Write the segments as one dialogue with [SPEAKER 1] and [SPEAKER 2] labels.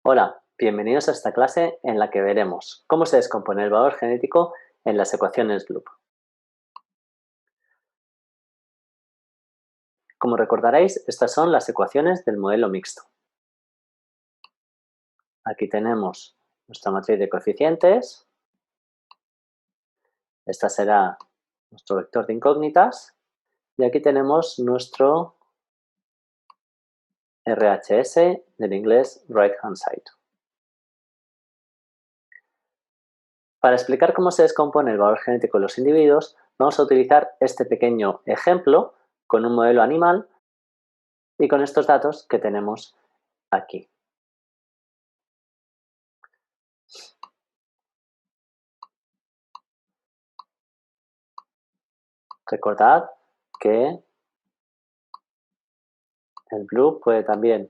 [SPEAKER 1] Hola, bienvenidos a esta clase en la que veremos cómo se descompone el valor genético en las ecuaciones loop. Como recordaréis, estas son las ecuaciones del modelo mixto. Aquí tenemos nuestra matriz de coeficientes. Esta será nuestro vector de incógnitas. Y aquí tenemos nuestro RHS del inglés right hand side. Para explicar cómo se descompone el valor genético de los individuos, vamos a utilizar este pequeño ejemplo con un modelo animal y con estos datos que tenemos aquí. Recordad que el blue puede también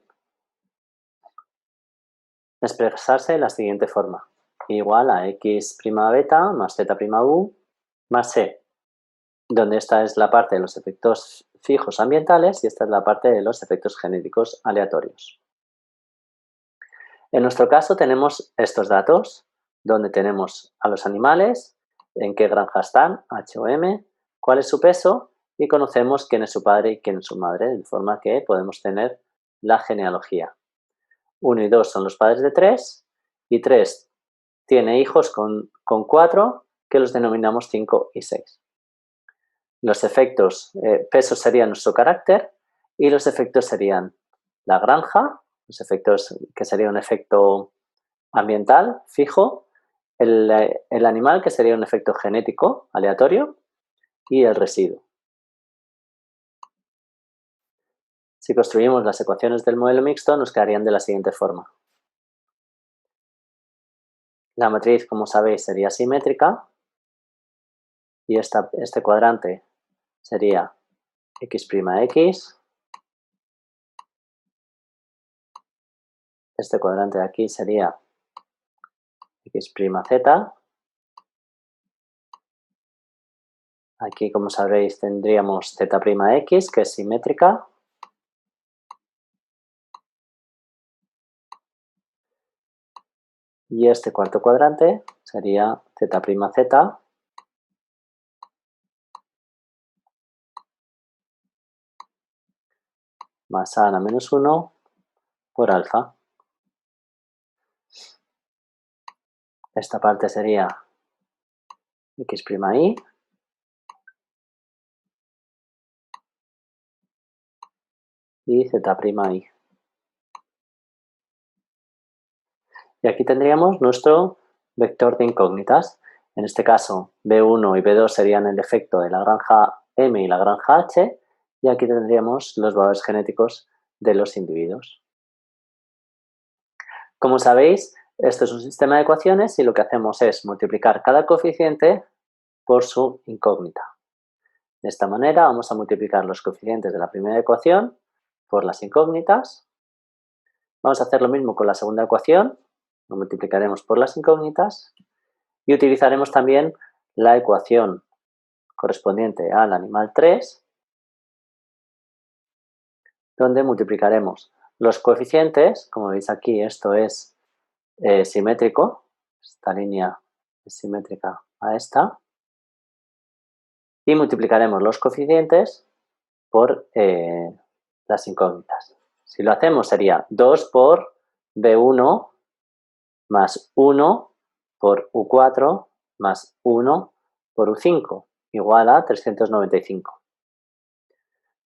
[SPEAKER 1] expresarse de la siguiente forma: igual a x' beta más z' u más c, donde esta es la parte de los efectos fijos ambientales y esta es la parte de los efectos genéticos aleatorios. En nuestro caso tenemos estos datos, donde tenemos a los animales, en qué granja están, H o M, cuál es su peso y conocemos quién es su padre y quién es su madre, de forma que podemos tener la genealogía. 1 y 2 son los padres de 3 y 3 tiene hijos con 4 que los denominamos 5 y 6. Los efectos, peso sería nuestro carácter y los efectos serían la granja, los efectos que sería un efecto ambiental fijo, el animal que sería un efecto genético aleatorio y el residuo. Si construimos las ecuaciones del modelo mixto nos quedarían de la siguiente forma. La matriz, como sabéis, sería simétrica y este cuadrante sería x', este cuadrante de aquí sería x', aquí, como sabréis, tendríamos z'x, que es simétrica, y este cuarto cuadrante sería z'z más a la menos 1 por alfa. Esta parte sería x', y z'I. Y aquí tendríamos nuestro vector de incógnitas. En este caso, B1 y B2 serían el efecto de la granja M y la granja H, y aquí tendríamos los valores genéticos de los individuos. Como sabéis, esto es un sistema de ecuaciones y lo que hacemos es multiplicar cada coeficiente por su incógnita. De esta manera vamos a multiplicar los coeficientes de la primera ecuación por las incógnitas. Vamos a hacer lo mismo con la segunda ecuación, lo multiplicaremos por las incógnitas y utilizaremos también la ecuación correspondiente al animal 3, donde multiplicaremos los coeficientes. Como veis aquí, esto es simétrico, esta línea es simétrica a esta, y multiplicaremos los coeficientes por las incógnitas. Si lo hacemos sería 2 por B1 más 1 por U4 más 1 por U5 igual a 395.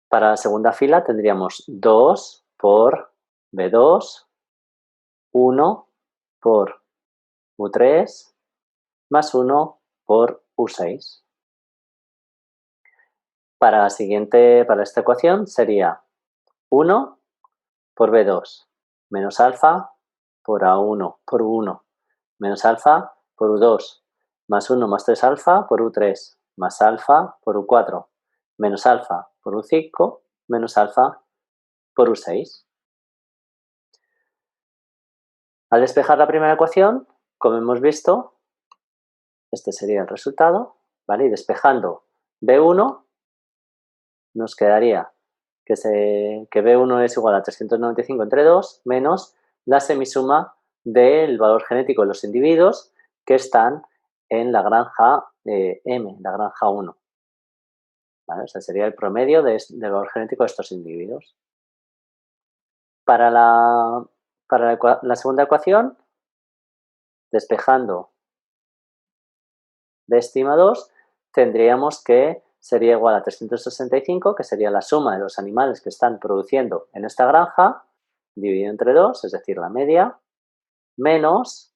[SPEAKER 1] Para la segunda fila tendríamos 2 por B2, 1 por U3 más 1 por U6. Para esta ecuación sería 1 por B2 menos alfa por A1 por U1 menos alfa por U2 más 1 más 3 alfa por U3 más alfa por U4 menos alfa por U5 menos alfa por U6. Al despejar la primera ecuación, como hemos visto, este sería el resultado, ¿vale? Y despejando B1 nos quedaría que B1 es igual a 395 entre 2 menos la semisuma del valor genético de los individuos que están en la granja M, la granja 1. ¿Vale? O sea, sería el promedio del valor genético de estos individuos. Para la segunda ecuación, despejando de estima 2, tendríamos que sería igual a 365, que sería la suma de los animales que están produciendo en esta granja, dividido entre 2, es decir, la media, menos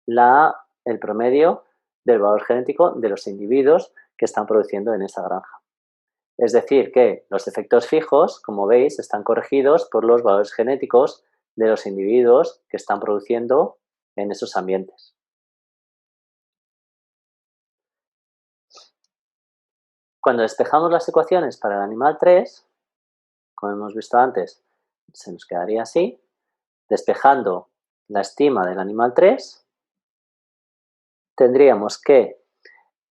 [SPEAKER 1] el promedio del valor genético de los individuos que están produciendo en esa granja. Es decir, que los efectos fijos, como veis, están corregidos por los valores genéticos de los individuos que están produciendo en esos ambientes. Cuando despejamos las ecuaciones para el animal 3, como hemos visto antes, se nos quedaría así. Despejando la estima del animal 3, tendríamos que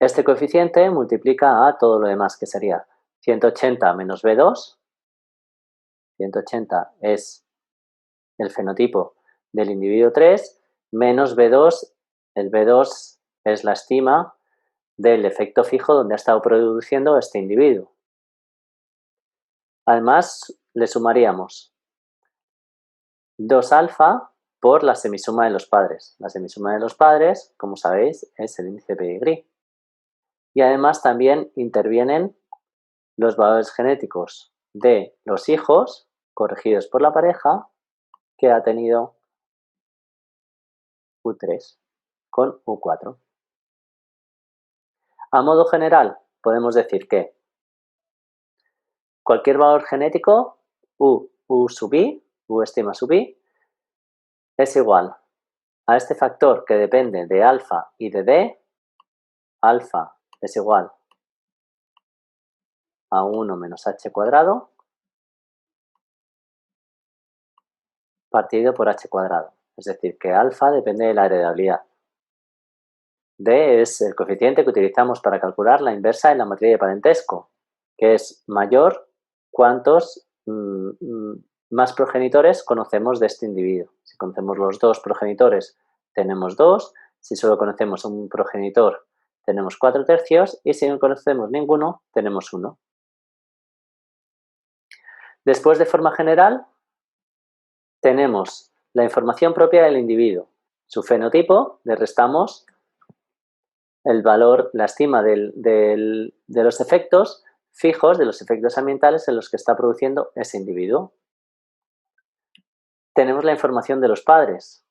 [SPEAKER 1] este coeficiente multiplica a todo lo demás, que sería 180 menos B2. 180 es el fenotipo del individuo 3, menos B2, el B2 es la estima del efecto fijo donde ha estado produciendo este individuo. Además, le sumaríamos 2 alfa por la semisuma de los padres. La semisuma de los padres, como sabéis, es el índice pedigrí. Y además también intervienen los valores genéticos de los hijos corregidos por la pareja que ha tenido U3 con U4. A modo general, podemos decir que cualquier valor genético, U sub i, U estima sub i, es igual a este factor que depende de alfa y de D. Alfa es igual a 1 menos h cuadrado partido por h cuadrado. Es decir, que alfa depende de la heredabilidad. D es el coeficiente que utilizamos para calcular la inversa en la matriz de parentesco, que es mayor cuantos más progenitores conocemos de este individuo. Si conocemos los 2 progenitores, tenemos 2. Si solo conocemos un progenitor, tenemos 4/3. Y si no conocemos ninguno, tenemos 1. Después, de forma general, tenemos la información propia del individuo. Su fenotipo, le restamos el valor, la estima de los efectos fijos, de los efectos ambientales en los que está produciendo ese individuo. Tenemos la información de los padres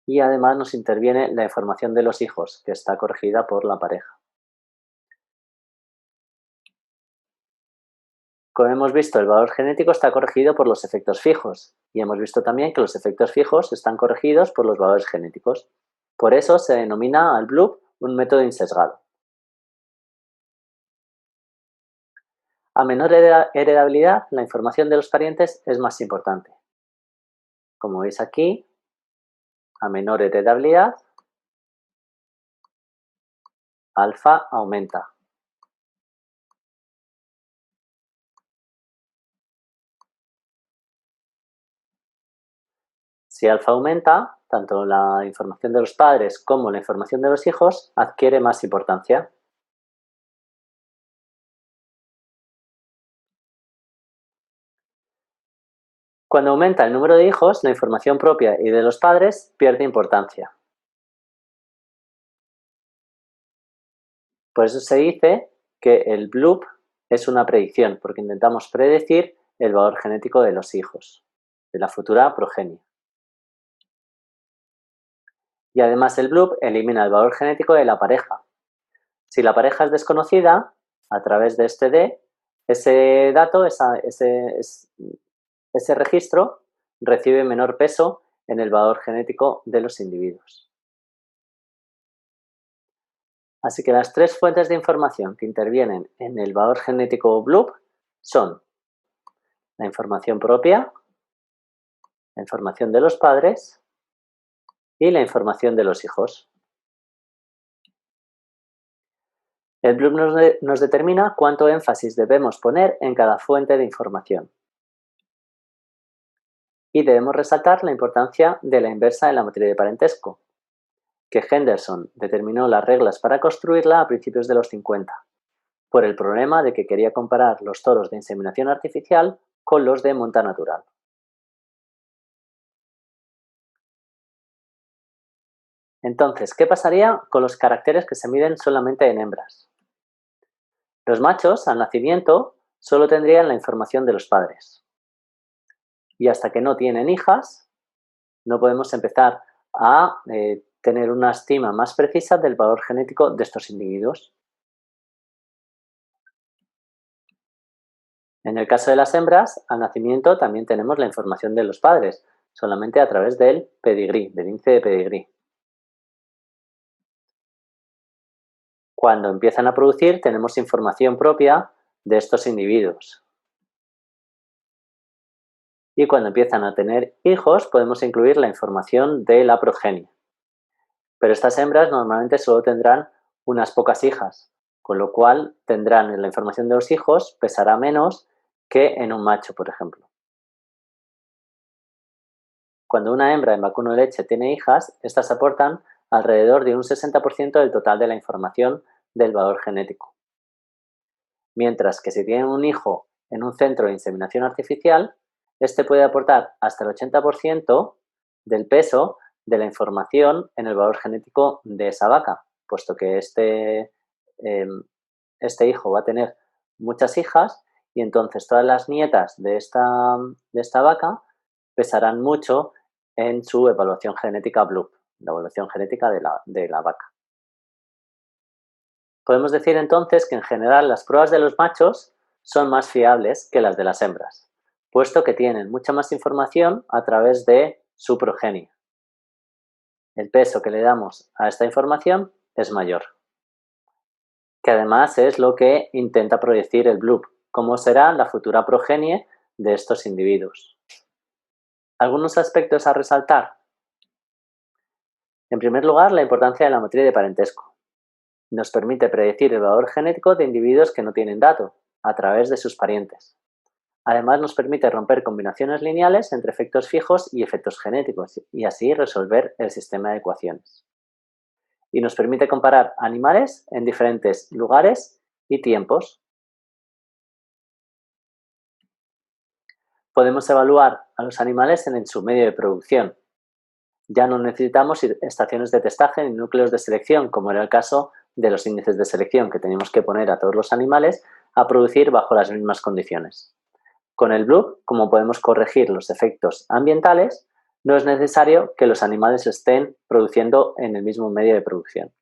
[SPEAKER 1] y además nos interviene la información de los hijos, que está corregida por la pareja. Como hemos visto, el valor genético está corregido por los efectos fijos y hemos visto también que los efectos fijos están corregidos por los valores genéticos. Por eso se denomina al BLUP un método insesgado. A menor heredabilidad, la información de los parientes es más importante. Como veis aquí, a menor heredabilidad, alfa aumenta. Si alfa aumenta, tanto la información de los padres como la información de los hijos adquiere más importancia. Cuando aumenta el número de hijos, la información propia y de los padres pierde importancia. Por eso se dice que el BLUP es una predicción, porque intentamos predecir el valor genético de los hijos, de la futura progenie. Y además el BLUP elimina el valor genético de la pareja. Si la pareja es desconocida, a través de este D, ese dato, ese registro, recibe menor peso en el valor genético de los individuos. Así que las 3 fuentes de información que intervienen en el valor genético BLUP son la información propia, la información de los padres y la información de los hijos. El BLUP nos determina cuánto énfasis debemos poner en cada fuente de información. Y debemos resaltar la importancia de la inversa en la matriz de parentesco, que Henderson determinó las reglas para construirla a principios de los 50, por el problema de que quería comparar los toros de inseminación artificial con los de monta natural. Entonces, ¿qué pasaría con los caracteres que se miden solamente en hembras? Los machos, al nacimiento, solo tendrían la información de los padres. Y hasta que no tienen hijas, no podemos empezar a tener una estima más precisa del valor genético de estos individuos. En el caso de las hembras, al nacimiento también tenemos la información de los padres, solamente a través del pedigrí, del índice de pedigrí. Cuando empiezan a producir, tenemos información propia de estos individuos. Y cuando empiezan a tener hijos, podemos incluir la información de la progenie. Pero estas hembras normalmente solo tendrán unas pocas hijas, con lo cual tendrán la información de los hijos, pesará menos que en un macho, por ejemplo. Cuando una hembra en vacuno de leche tiene hijas, estas aportan alrededor de un 60% del total de la información del valor genético. Mientras que si tienen un hijo en un centro de inseminación artificial, este puede aportar hasta el 80% del peso de la información en el valor genético de esa vaca, puesto que este hijo va a tener muchas hijas y entonces todas las nietas de esta vaca pesarán mucho en su evaluación genética BLUP, la evaluación genética de la vaca. Podemos decir entonces que en general las pruebas de los machos son más fiables que las de las hembras, puesto que tienen mucha más información a través de su progenie. El peso que le damos a esta información es mayor, que además es lo que intenta predecir el BLUP, cómo será la futura progenie de estos individuos. ¿Algunos aspectos a resaltar? En primer lugar, la importancia de la matriz de parentesco. Nos permite predecir el valor genético de individuos que no tienen dato, a través de sus parientes. Además, nos permite romper combinaciones lineales entre efectos fijos y efectos genéticos, y así resolver el sistema de ecuaciones. Y nos permite comparar animales en diferentes lugares y tiempos. Podemos evaluar a los animales en su medio de producción. Ya no necesitamos estaciones de testaje ni núcleos de selección, como era el caso de los índices de selección que teníamos que poner a todos los animales a producir bajo las mismas condiciones. Con el BLUP, como podemos corregir los efectos ambientales, no es necesario que los animales estén produciendo en el mismo medio de producción.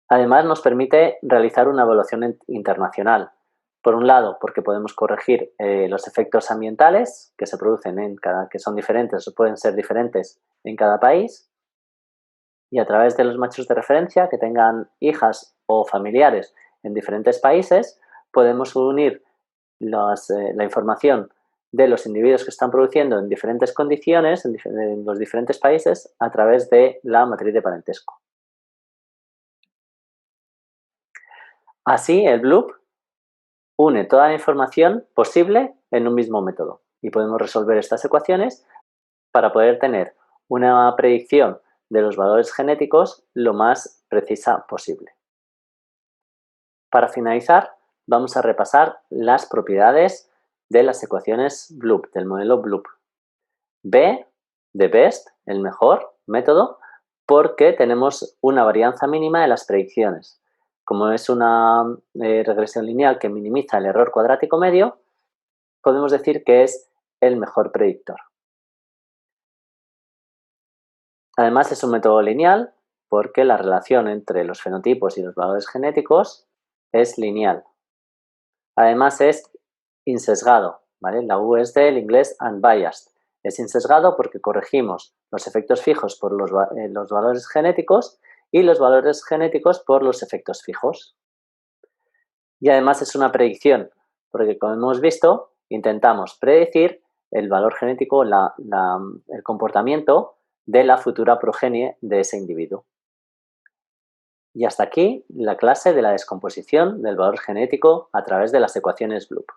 [SPEAKER 1] Además, nos permite realizar una evaluación internacional. Por un lado, porque podemos corregir los efectos ambientales que se producen que son diferentes o pueden ser diferentes en cada país, y a través de los machos de referencia que tengan hijas o familiares en diferentes países, podemos unir la información de los individuos que están produciendo en diferentes condiciones en los diferentes países a través de la matriz de parentesco. Así, el BLUP une toda la información posible en un mismo método y podemos resolver estas ecuaciones para poder tener una predicción de los valores genéticos lo más precisa posible. Para finalizar, vamos a repasar las propiedades de las ecuaciones BLUP, del modelo BLUP. B de best, el mejor método, porque tenemos una varianza mínima de las predicciones. Como es una regresión lineal que minimiza el error cuadrático medio, podemos decir que es el mejor predictor. Además, es un método lineal porque la relación entre los fenotipos y los valores genéticos es lineal. Además, es insesgado, ¿vale? La U es del inglés unbiased. Es insesgado porque corregimos los efectos fijos por los valores genéticos y los valores genéticos por los efectos fijos. Y además es una predicción, porque como hemos visto, intentamos predecir el valor genético, el comportamiento de la futura progenie de ese individuo. Y hasta aquí la clase de la descomposición del valor genético a través de las ecuaciones BLUP.